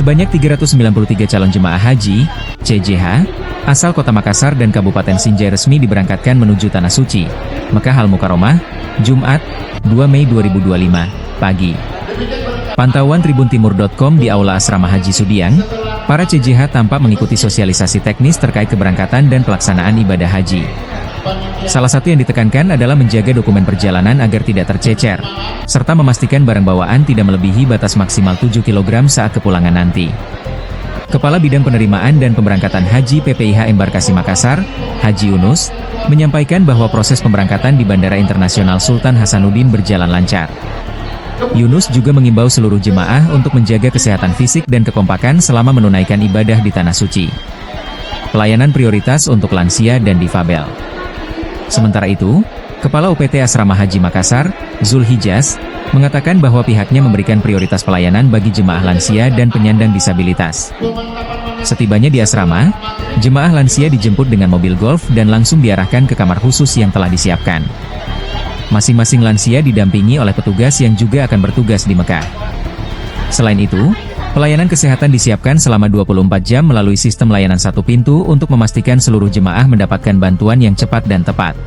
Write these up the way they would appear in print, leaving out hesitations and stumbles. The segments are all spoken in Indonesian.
Sebanyak 393 calon jemaah haji, CJH, asal Kota Makassar dan Kabupaten Sinjai resmi diberangkatkan menuju Tanah Suci, Mekah Al-Mukarramah, Jumat, 2 Mei 2025, pagi. Pantauan tribuntimur.com di Aula Asrama Haji Sudiang, para CJH tampak mengikuti sosialisasi teknis terkait keberangkatan dan pelaksanaan ibadah haji. Salah satu yang ditekankan adalah menjaga dokumen perjalanan agar tidak tercecer, serta memastikan barang bawaan tidak melebihi batas maksimal 7 kg saat kepulangan nanti. Kepala Bidang Penerimaan dan Pemberangkatan Haji PPIH Embarkasi Makassar, Haji Yunus, menyampaikan bahwa proses pemberangkatan di Bandara Internasional Sultan Hasanuddin berjalan lancar. Yunus juga mengimbau seluruh jemaah untuk menjaga kesehatan fisik dan kekompakan selama menunaikan ibadah di Tanah Suci. Pelayanan prioritas untuk lansia dan difabel. Sementara itu, Kepala UPT Asrama Haji Makassar, Zulhijaz, mengatakan bahwa pihaknya memberikan prioritas pelayanan bagi jemaah lansia dan penyandang disabilitas. Setibanya di asrama, jemaah lansia dijemput dengan mobil golf dan langsung diarahkan ke kamar khusus yang telah disiapkan. Masing-masing lansia didampingi oleh petugas yang juga akan bertugas di Mekah. Selain itu, pelayanan kesehatan disiapkan selama 24 jam melalui sistem layanan satu pintu untuk memastikan seluruh jemaah mendapatkan bantuan yang cepat dan tepat.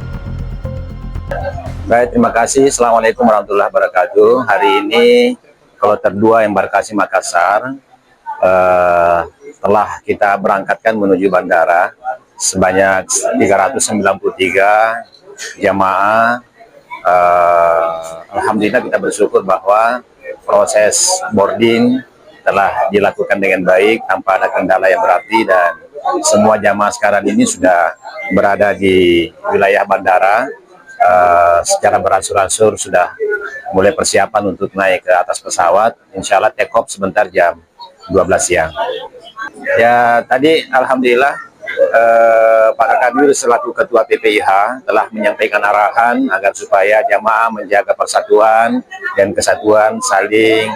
Baik, terima kasih. Assalamualaikum warahmatullahi wabarakatuh. Hari ini Kloter 2 Embarkasi Makassar telah kita berangkatkan menuju bandara sebanyak 393 jamaah. Alhamdulillah kita bersyukur bahwa proses boarding telah dilakukan dengan baik tanpa ada kendala yang berarti, dan semua jamaah sekarang ini sudah berada di wilayah bandara. Secara beransur-ansur sudah mulai persiapan untuk naik ke atas pesawat. Insya Allah take off sebentar jam 12 siang. Ya, tadi alhamdulillah Pak Kakadwir selaku Ketua PPIH telah menyampaikan arahan agar supaya jamaah menjaga persatuan dan kesatuan, saling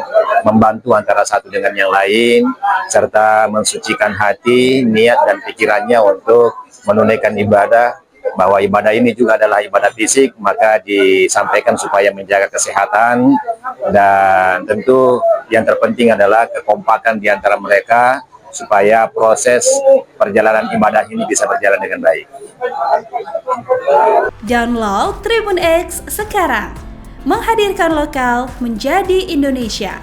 membantu antara satu dengan yang lain, serta mensucikan hati, niat dan pikirannya untuk menunaikan ibadah, bahwa ibadah ini juga adalah ibadah fisik, maka disampaikan supaya menjaga kesehatan, dan tentu yang terpenting adalah kekompakan di antara mereka supaya proses perjalanan ibadah ini bisa berjalan dengan baik. Download Tribun X sekarang, menghadirkan lokal menjadi Indonesia.